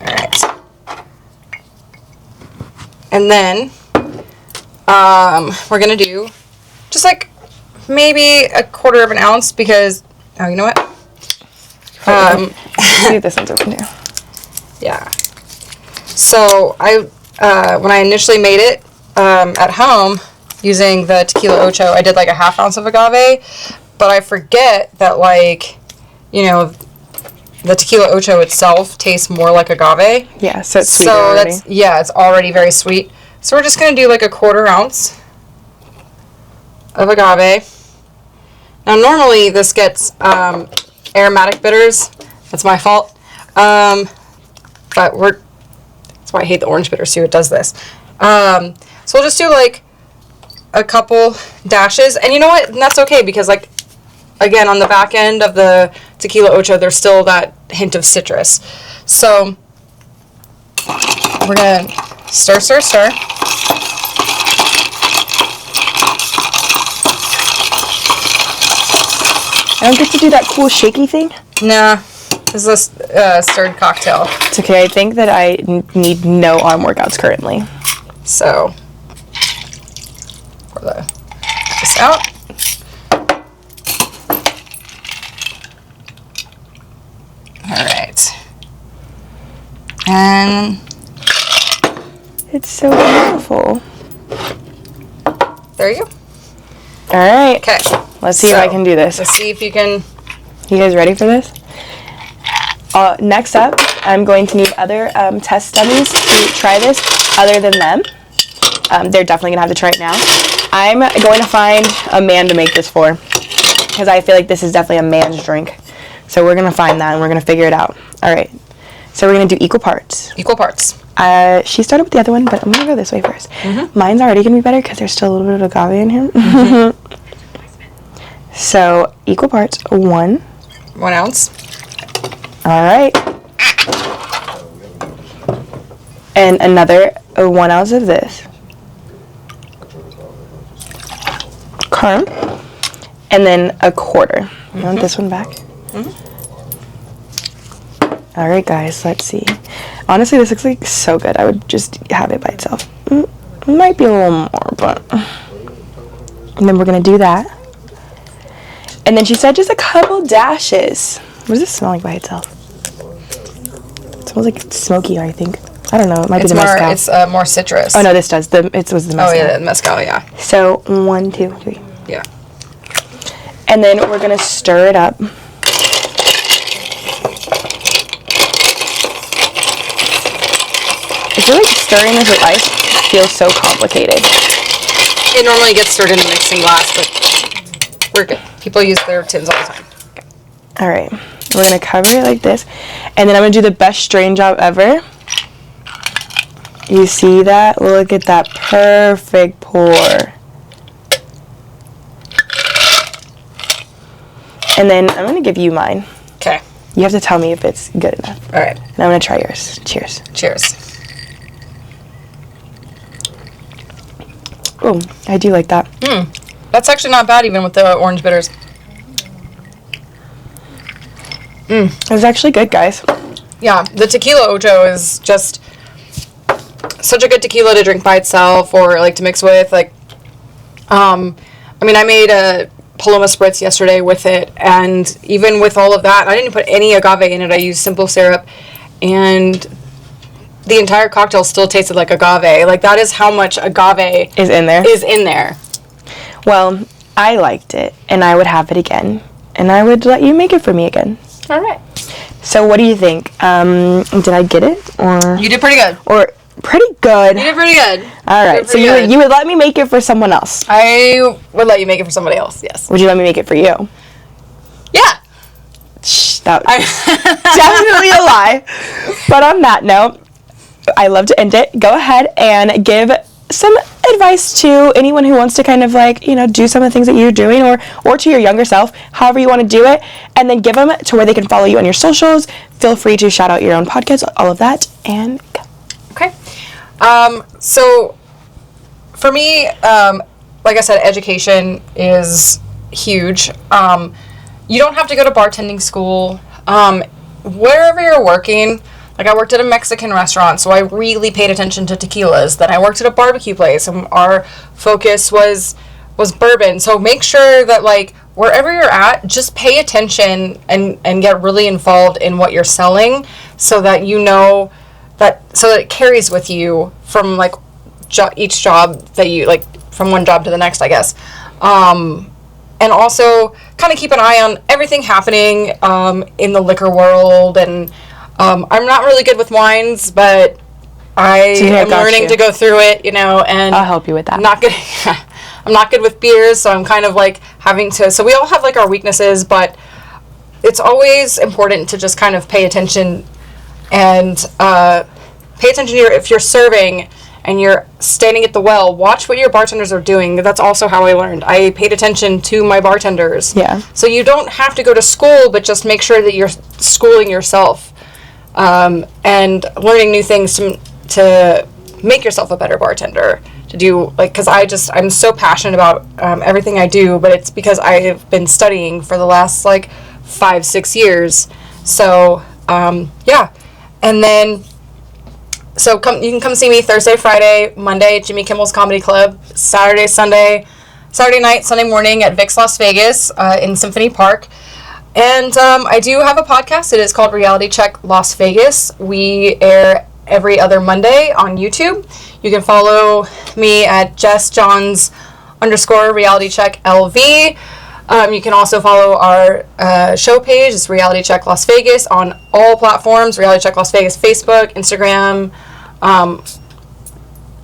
Alright. And then, we're gonna do just, like, maybe 1/4 of an ounce, because, oh, you know what? See if this one's open too. Yeah. So when I initially made it at home using the Tequila Ocho, I did like 1/2 ounce of agave, but I forget that, like, you know, the tequila ocho itself tastes more like agave. Yeah, so it's sweeter already. It's already very sweet. So we're just going to do like a 1/4 ounce of agave. Now, normally this gets aromatic bitters. That's my fault. But that's why I hate the orange bitters too. It does this. So we'll just do like a couple dashes. And you know what? And that's okay because, like, again, on the back end of the tequila ocho, there's still that hint of citrus. So we're going to stir, stir, stir. I don't get to do that cool shaky thing? Nah, this is a stirred cocktail. It's okay. I think that I need no arm workouts currently. So, pour this out. All right. And it's so beautiful. There you go. All right. Okay. Let's see if I can do this. Let's see if you can. You guys ready for this? Next up, I'm going to need other test dummies to try this other than them. They're definitely going to have to try it now. I'm going to find a man to make this for because I feel like this is definitely a man's drink. So we're going to find that and we're going to figure it out. All right. So we're going to do equal parts. Equal parts. She started with the other one, but I'm going to go this way first. Mm-hmm. Mine's already going to be better because there's still a little bit of agave in here. Mm-hmm. So, equal parts, 1 ounce. All right. And another 1 ounce of this. Okay. And then a 1/4. You want this one back? Mm-hmm. All right, guys, let's see. Honestly, this looks like so good. I would just have it by itself. Might be a little more, but... And then we're going to do that. And then she said just a couple dashes. What does this smell like by itself? It smells like it's smoky, I think. I don't know. It might be the mezcal. It's more citrus. Oh, no, this does. It was the mezcal. Oh, yeah, the mezcal, yeah. So, 1, 2, 3. Yeah. And then we're going to stir it up. I feel like stirring this with ice feels so complicated. It normally gets stirred in a mixing glass, but we're good. People use their tins all the time. Okay. All right. We're going to cover it like this. And then I'm going to do the best strain job ever. You see that? Look at that perfect pour. And then I'm going to give you mine. Okay. You have to tell me if it's good enough. All right. And I'm going to try yours. Cheers. Cheers. Oh, I do like that. That's actually not bad even with the orange bitters. It was actually good, guys. Yeah, the tequila ocho is just such a good tequila to drink by itself or like to mix with. Like, I mean, I made a Paloma Spritz yesterday with it, and even with all of that, I didn't put any agave in it. I used simple syrup, and the entire cocktail still tasted like agave. Like, that is how much agave Is in there. Well, I liked it, and I would have it again, and I would let you make it for me again. All right. So what do you think? Did I get it? Or You did pretty good. Or pretty good. You did pretty good. All right. So you would let me make it for someone else? I would let you make it for somebody else, yes. Would you let me make it for you? Yeah. That was definitely a lie. But on that note, I love to end it. Go ahead and give some advice to anyone who wants to kind of like, you know, do some of the things that you're doing or to your younger self, however you want to do it, and then give them to where they can follow you on your socials. Feel free to shout out your own podcast, all of that, and go. Okay. So for me, like I said, education is huge. You don't have to go to bartending school. Wherever you're working, like I worked at a Mexican restaurant, so I really paid attention to tequilas. Then I worked at a barbecue place, and our focus was bourbon. So make sure that like wherever you're at, just pay attention and get really involved in what you're selling, so that you know so that it carries with you from like each job that you like from one job to the next, I guess. And also kind of keep an eye on everything happening in the liquor world, and I'm not really good with wines, but I am learning to go through it, you know, and I'll help you with that. I'm not good with beers, so I'm kind of like having to, so we all have like our weaknesses, but it's always important to just kind of pay attention and pay attention to if you're serving and you're standing at the well, watch what your bartenders are doing. That's also how I learned. I paid attention to my bartenders. Yeah. So you don't have to go to school, but just make sure that you're schooling yourself and learning new things to make yourself a better bartender. To do, like, because I'm so passionate about everything I do, but it's because I have been studying for the last, like, 5-6 years. So, yeah. And then, so you can come see me Thursday, Friday, Monday at Jimmy Kimmel's Comedy Club, Saturday night, Sunday morning at Vic's Las Vegas in Symphony Park. And I do have a podcast. It is called Reality Check Las Vegas. We air every other Monday on YouTube. You can follow me at Jess Johns _ Reality Check LV. You can also follow our show page. It's Reality Check Las Vegas on all platforms. Reality Check Las Vegas, Facebook, Instagram,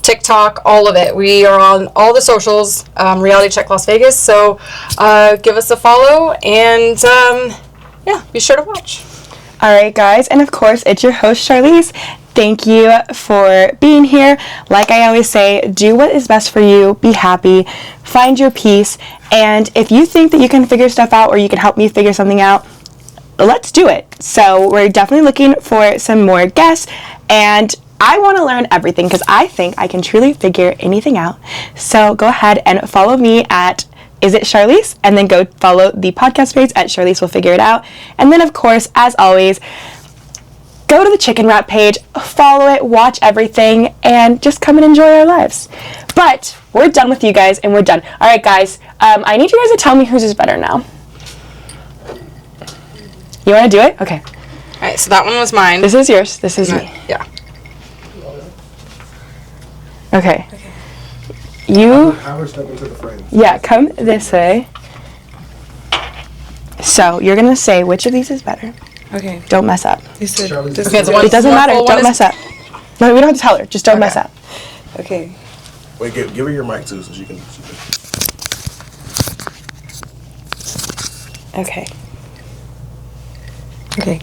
TikTok, all of it. We are on all the socials, Reality Check Las Vegas. So give us a follow and yeah, be sure to watch. All right, guys, and of course, it's your host, Charlese. Thank you for being here. Like I always say, do what is best for you. Be happy. Find your peace. And if you think that you can figure stuff out or you can help me figure something out, let's do it. So we're definitely looking for some more guests. And I want to learn everything because I think I can truly figure anything out. So go ahead and follow me at Is It Charlese? And then go follow the podcast page at Charlese Will Figure It Out. And then, of course, as always, go to the Chicken Wrap page, follow it, watch everything, and just come and enjoy our lives. But we're done with you guys, and we're done. All right, guys, I need you guys to tell me whose is better now. You want to do it? Okay. All right, so that one was mine. This is yours. This is me. Yeah. Okay. You... Have her step into the frame. Yeah, come this way. So, you're going to say which of these is better. Okay. Don't mess up. You said Charlese, okay, the one It doesn't matter. Don't mess up. No, we don't have to tell her. Just don't mess up. Okay. Wait, give her your mic too, so she can. Okay. Okay.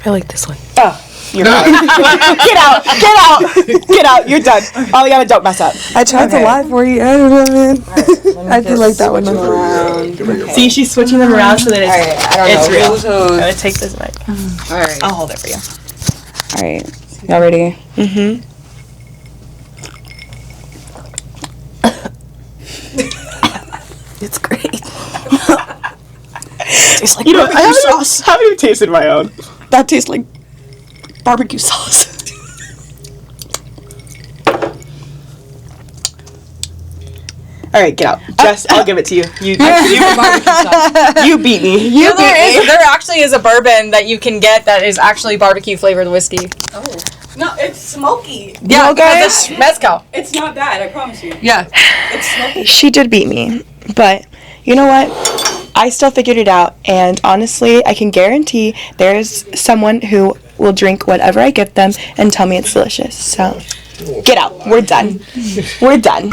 I like this one. Oh, you're right. Get out. You're done. All you gotta don't mess up. I tried to lie for you. I don't know, man. I feel like that one. Give her your mic. See, she's switching them around so that it's, I don't it's know. real. I'm gonna take this mic. Alright. I'll hold it for you. Alright. Y'all ready? Mm-hmm. It's great. Tastes like You know, barbecue sauce. I haven't even tasted my own. That tastes like barbecue sauce. All right, get out. Jess, I'll give it to you. You beat me. You beat me. There actually is a bourbon that you can get that is actually barbecue flavored whiskey. Oh. No, it's smoky. Yeah, Okay. because it's mezcal. It's not bad, I promise you. Yeah. It's smoky. She did beat me, but you know what? I still figured it out, and honestly, I can guarantee there's someone who will drink whatever I give them and tell me it's delicious. So, get out. We're done. We're done.